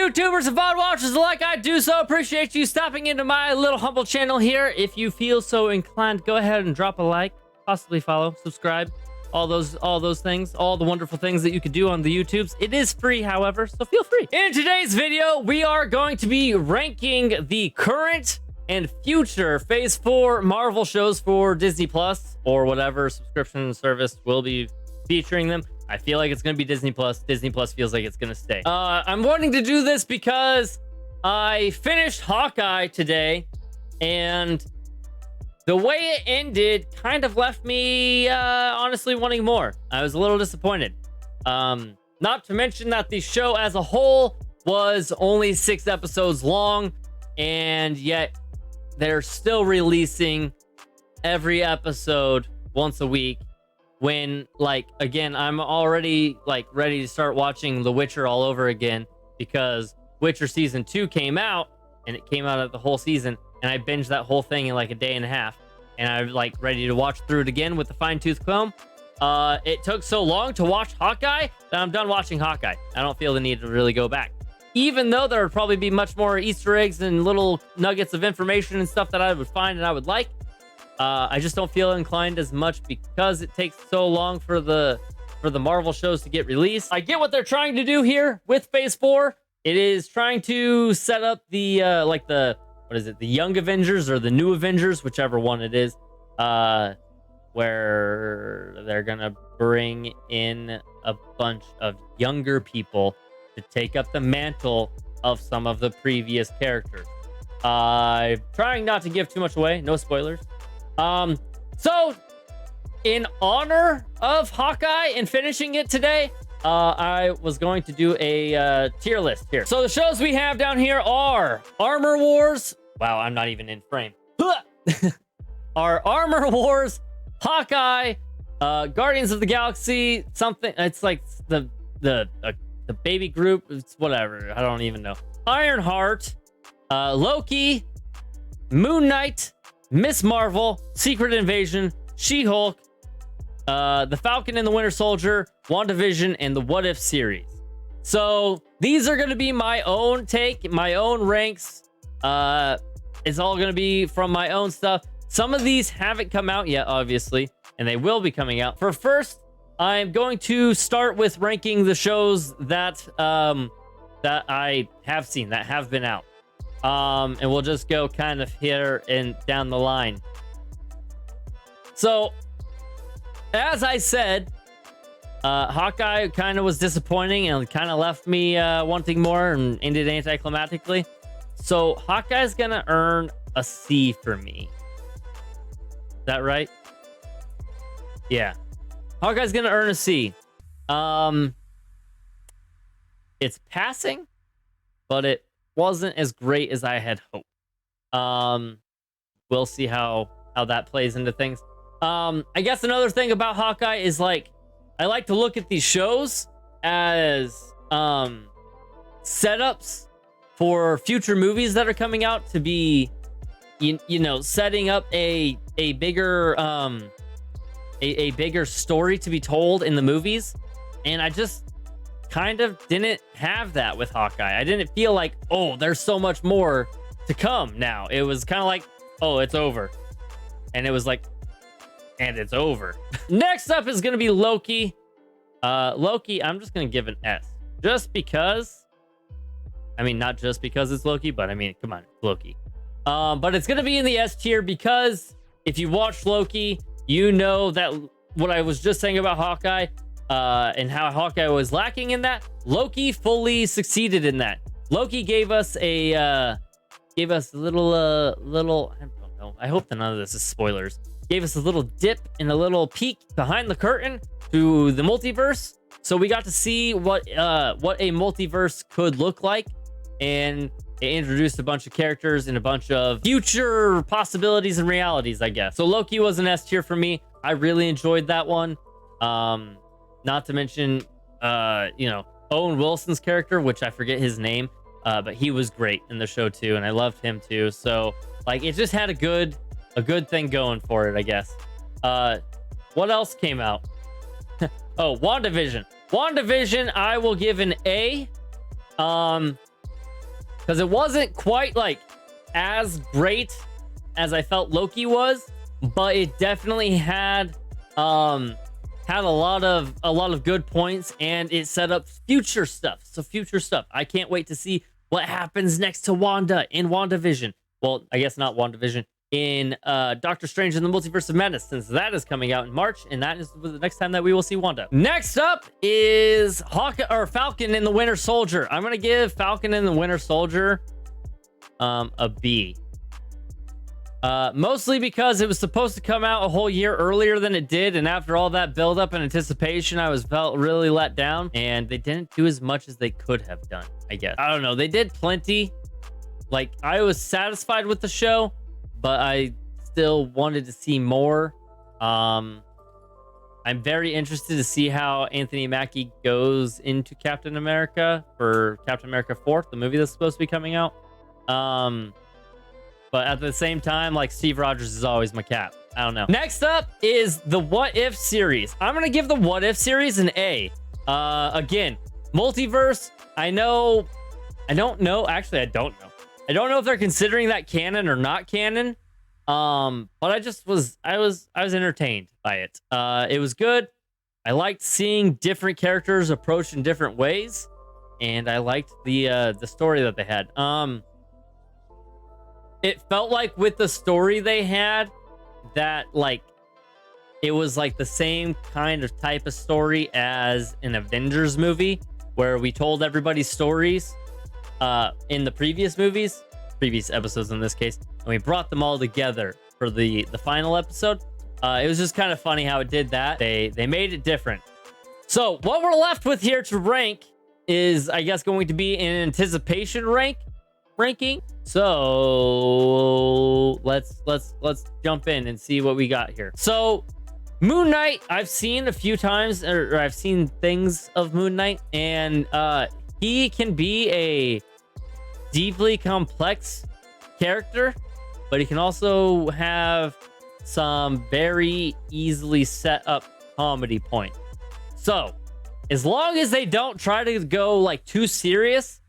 YouTubers and VOD watchers alike, I do so appreciate you stopping into my little humble channel here. If you feel so inclined, go ahead and drop a like, possibly follow, subscribe, all those things, all the wonderful things that you could do on the YouTubes. It is free, however, so feel free. In today's video, we are going to be ranking the current and future Phase 4 Marvel shows for Disney Plus, or whatever subscription service will be featuring them. I feel like it's going to be Disney Plus. Disney Plus feels like it's going to stay. I'm wanting to do this because I finished Hawkeye today, and the way it ended kind of left me honestly wanting more. I was a little disappointed. Not to mention that the show as a whole was only 6 episodes long, and yet they're still releasing every episode once a week. When, like, again, I'm already, like, ready to start watching The Witcher all over again, because Witcher Season 2 came out, and it came out of the whole season, and I binged that whole thing in, like, a day and a half, and I'm, like, ready to watch through it again with the fine-tooth comb. It took so long to watch Hawkeye that I'm done watching Hawkeye. I don't feel the need to really go back. Even though there would probably be much more Easter eggs and little nuggets of information and stuff that I would find and I would like. I just don't feel inclined as much because it takes so long for the Marvel shows to get released. I get what they're trying to do here with Phase 4. It is trying to set up the what is it, the Young Avengers or the New Avengers, whichever one it is, where they're gonna bring in a bunch of younger people to take up the mantle of some of the previous characters. I'm trying not to give too much away, no spoilers. So in honor of Hawkeye and finishing it today, I was going to do a tier list here. So the shows we have down here are Armor Wars. Wow, I'm not even in frame. Our Armor Wars, Hawkeye, Guardians of the Galaxy, something. It's like the baby group. It's whatever. I don't even know. Ironheart, Loki, Moon Knight, Miss Marvel, Secret Invasion, She-Hulk, the Falcon and the Winter Soldier, WandaVision, and the What If series. So these are going to be my own take, my own ranks. It's all going to be from my own stuff. Some of these haven't come out yet, obviously, and they will be coming out. For first, I'm going to start with ranking the shows that that I have seen, that have been out. And we'll just go kind of here and down the line. So, as I said, Hawkeye kind of was disappointing and kind of left me wanting more and ended anticlimactically. So, Hawkeye's gonna earn a C for me. Is that right? Yeah. Hawkeye's gonna earn a C. It's passing, but it wasn't as great as I had hoped. We'll see how that plays into things. I guess another thing about Hawkeye is, like, I like to look at these shows as setups for future movies that are coming out to be, you know, setting up a bigger a bigger story to be told in the movies. And I just kind of didn't have that with Hawkeye. I didn't feel like, oh, there's so much more to come now. It was kind of like, oh, it's over. And it was like, and it's over. Next up is going to be Loki. Loki, I'm just going to give an S. Just because, I mean, not just because it's Loki, but I mean, come on, it's Loki. But it's going to be in the S tier because if you watch Loki, you know that what I was just saying about Hawkeye, and how Hawkeye was lacking in that, Loki fully succeeded in that. Loki gave us a little I don't know. I hope that none of this is spoilers. Gave us a little dip and a little peek behind the curtain to the multiverse. So we got to see what a multiverse could look like, and it introduced a bunch of characters and a bunch of future possibilities and realities, I guess. So Loki was an S tier for me. I really enjoyed that one. Not to mention, you know, Owen Wilson's character, which I forget his name, but he was great in the show too, and I loved him too. So, like, it just had a good thing going for it, I guess. What else came out? Oh, WandaVision. WandaVision, I will give an A. because it wasn't quite like as great as I felt Loki was, but it definitely had a lot of good points, and it set up future stuff. So future stuff. I can't wait to see what happens next to Wanda in WandaVision. Well, I guess not WandaVision. In Doctor Strange and the Multiverse of Madness, since that is coming out in March, and that is the next time that we will see Wanda. Next up is Hawkeye or Falcon and the Winter Soldier. I'm gonna give Falcon and the Winter Soldier a B. Mostly because it was supposed to come out a whole year earlier than it did, and after all that build-up and anticipation, I felt really let down, and they didn't do as much as they could have done, I guess. I don't know. They did plenty. Like, I was satisfied with the show, but I still wanted to see more. I'm very interested to see how Anthony Mackie goes into Captain America for Captain America 4, the movie that's supposed to be coming out. But at the same time, like, Steve Rogers is always my cap. I don't know. Next up is the What If series. I'm gonna give the What If series an A. Again, multiverse. I don't know. Actually, I don't know. I don't know if they're considering that canon or not canon. But I was entertained by it. It was good. I liked seeing different characters approached in different ways, and I liked the story that they had. It felt like with the story they had that, like, it was like the same kind of type of story as an Avengers movie, where we told everybody's stories in the previous episodes in this case, and we brought them all together for the final episode. It was just kind of funny how it did that. They made it different. So what we're left with here to rank is, I guess, going to be an anticipation ranking. So let's jump in and see what we got here. So Moon Knight, I've seen a few times, or I've seen things of Moon Knight, and he can be a deeply complex character, but he can also have some very easily set up comedy points. So as long as they don't try to go like too serious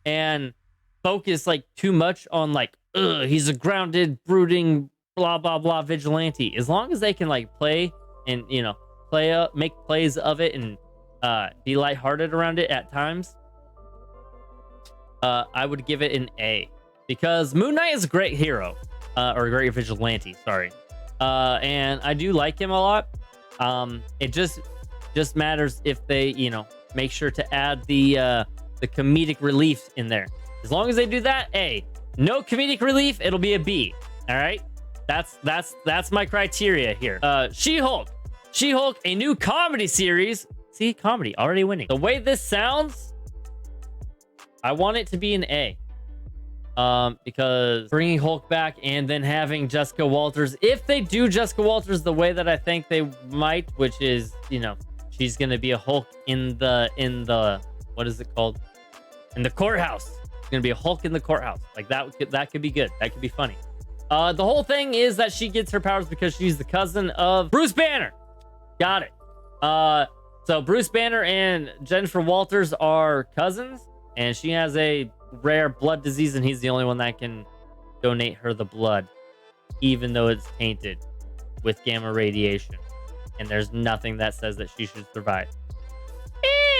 and focus like too much on like, he's a grounded, brooding, blah blah blah vigilante, as long as they can like play and, you know, make plays of it and be lighthearted around it at times, I would give it an A, because Moon Knight is a great hero, or a great vigilante, sorry. And I do like him a lot. It just matters if they, you know, make sure to add the comedic relief in there. As long as they do that, A. No comedic relief, it'll be a B. All right, that's my criteria here. She-Hulk, a new comedy series. See, comedy already winning. The way this sounds, I want it to be an A. Because bringing Hulk back and then having Jessica Walters, if they do Jessica Walters the way that I think they might, which is, you know, she's gonna be a Hulk in the what is it called? In the courthouse. It's gonna be a Hulk in the courthouse. Like that could be good. That could be funny. The whole thing is that she gets her powers because she's the cousin of Bruce Banner. Got it. So Bruce Banner and Jennifer Walters are cousins, and she has a rare blood disease, and he's the only one that can donate her the blood, even though it's tainted with gamma radiation, and there's nothing that says that she should survive.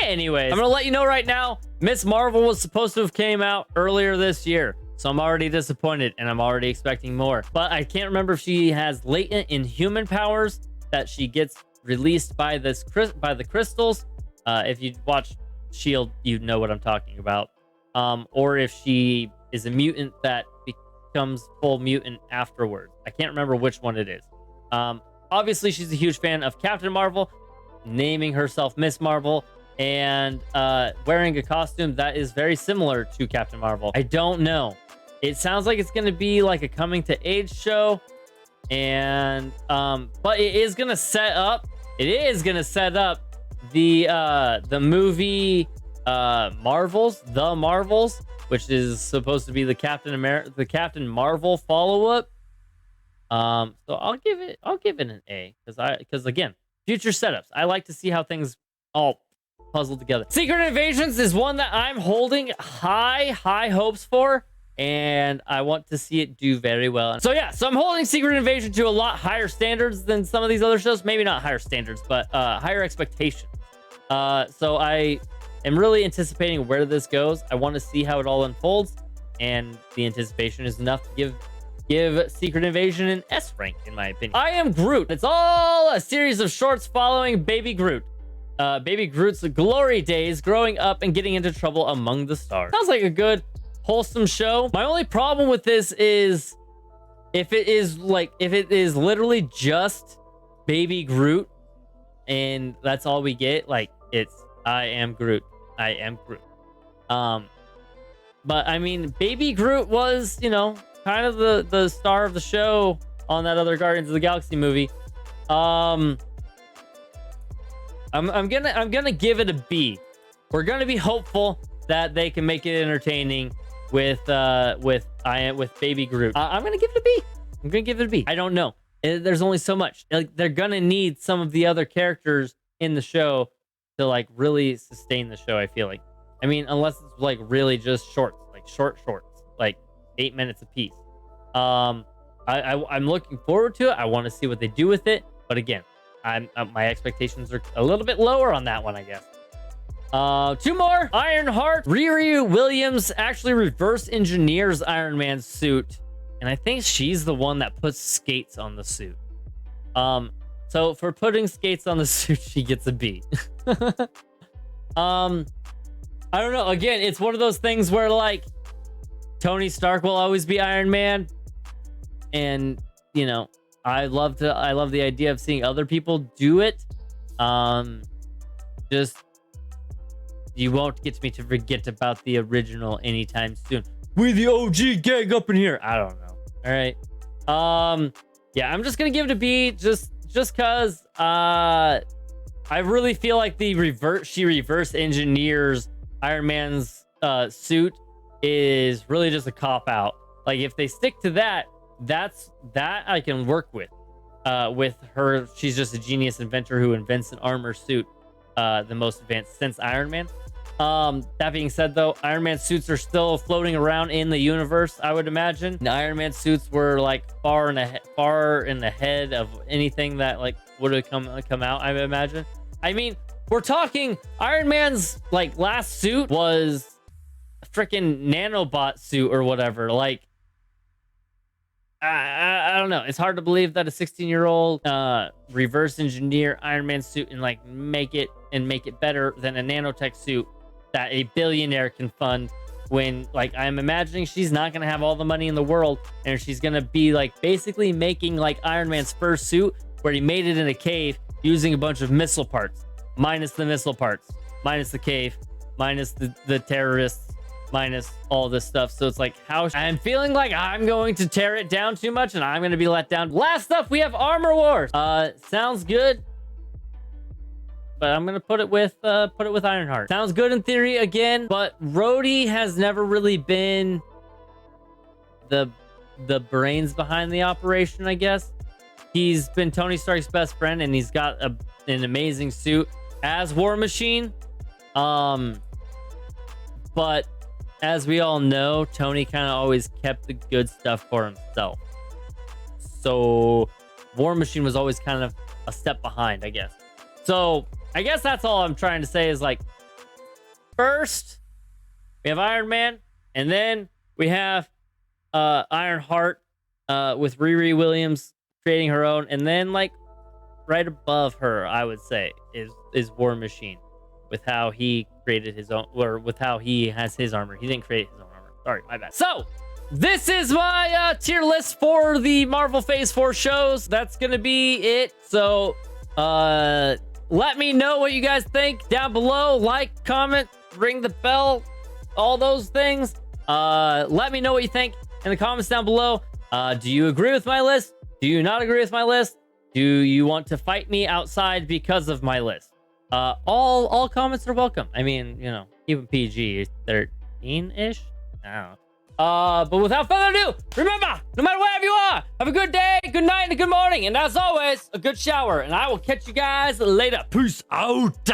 Anyways, I'm gonna let you know right now, Miss Marvel was supposed to have came out earlier this year, so I'm already disappointed, and I'm already expecting more. But I can't remember if she has latent inhuman powers that she gets released by the crystals. If you watch Shield, you know what I'm talking about. Or if she is a mutant that becomes full mutant afterwards. I can't remember which one it is. Obviously, she's a huge fan of Captain Marvel, naming herself Miss Marvel, and wearing a costume that is very similar to Captain Marvel. I don't know. It sounds like it's going to be like a coming to age show, and but it is going to set up the movie The Marvels, which is supposed to be the Captain Marvel follow-up. So I'll give it an A, because again, future setups. I like to see how things all puzzled together. Secret Invasions is one that I'm holding high hopes for, and I want to see it do very well. So yeah, so I'm holding Secret Invasion to a lot higher standards than some of these other shows. Maybe not higher standards, but higher expectations. So I am really anticipating where this goes. I want to see how it all unfolds, and the anticipation is enough to give Secret Invasion an S rank, in my opinion. I Am Groot. It's all a series of shorts following Baby Groot. Baby Groot's glory days, growing up and getting into trouble among the stars. Sounds like a good, wholesome show. My only problem with this is if it is literally just Baby Groot and that's all we get, like it's I am Groot. I am Groot. But I mean, Baby Groot was, you know, kind of the star of the show on that other Guardians of the Galaxy movie. I'm gonna give it a B. We're gonna be hopeful that they can make it entertaining with Baby Groot. I'm gonna give it a B. I'm gonna give it a B. I don't know. There's only so much. Like, they're gonna need some of the other characters in the show to like really sustain the show. I feel like. I mean, unless it's like really just shorts, like shorts, like 8 minutes a piece. I'm looking forward to it. I want to see what they do with it. But again, my expectations are a little bit lower on that one, I guess. 2 more. Ironheart. Riri Williams actually reverse engineers Iron Man's suit, and I think she's the one that puts skates on the suit. So for putting skates on the suit, she gets a B. I don't know. Again, it's one of those things where like Tony Stark will always be Iron Man, and you know, I love the idea of seeing other people do it. Just you won't get me to forget about the original anytime soon. We the OG gang up in here. I don't know. All right. Yeah, I'm just gonna give it a B, just cause I really feel like she reverse engineers Iron Man's suit is really just a cop out. Like if they stick to that I can work with her. She's just a genius inventor who invents an armor suit, the most advanced since Iron Man. That being said, though, Iron Man suits are still floating around in the universe, I would imagine. The Iron Man suits were like far in the head of anything that like would have come out, I would imagine. I mean, we're talking Iron Man's like last suit was a freaking nanobot suit or whatever. Like, I don't know. It's hard to believe that a 16-year-old reverse engineer Iron Man suit and like make it better than a nanotech suit that a billionaire can fund, when like I'm imagining she's not gonna have all the money in the world, and she's gonna be like basically making like Iron Man's first suit where he made it in a cave using a bunch of missile parts, minus the missile parts, minus the cave, minus the terrorists, minus all this stuff. So it's like, how I'm feeling like I'm going to tear it down too much and I'm going to be let down. Last up, we have Armor Wars. Sounds good, but I'm going to put it with Ironheart. Sounds good in theory again, but Rhodey has never really been the brains behind the operation, I guess. He's been Tony Stark's best friend, and he's got an amazing suit as War Machine. But as we all know, Tony kind of always kept the good stuff for himself. So War Machine was always kind of a step behind, I guess. So I guess that's all I'm trying to say is like, first we have Iron Man, and then we have Ironheart with Riri Williams creating her own, and then like right above her, I would say, is War Machine, with how he created his own, or with how he has his armor. He didn't create his own armor. Sorry, my bad. So this is my tier list for the Marvel Phase 4 shows. That's gonna be it. So let me know what you guys think down below. Like, comment, ring the bell, all those things. Let me know what you think in the comments down below. Do you agree with my list? Do you not agree with my list? Do you want to fight me outside because of my list? All comments are welcome. I mean, you know, even PG 13-ish. I don't know. But without further ado, remember, no matter wherever you are, have a good day, good night, and a good morning, and as always, a good shower. And I will catch you guys later. Peace out.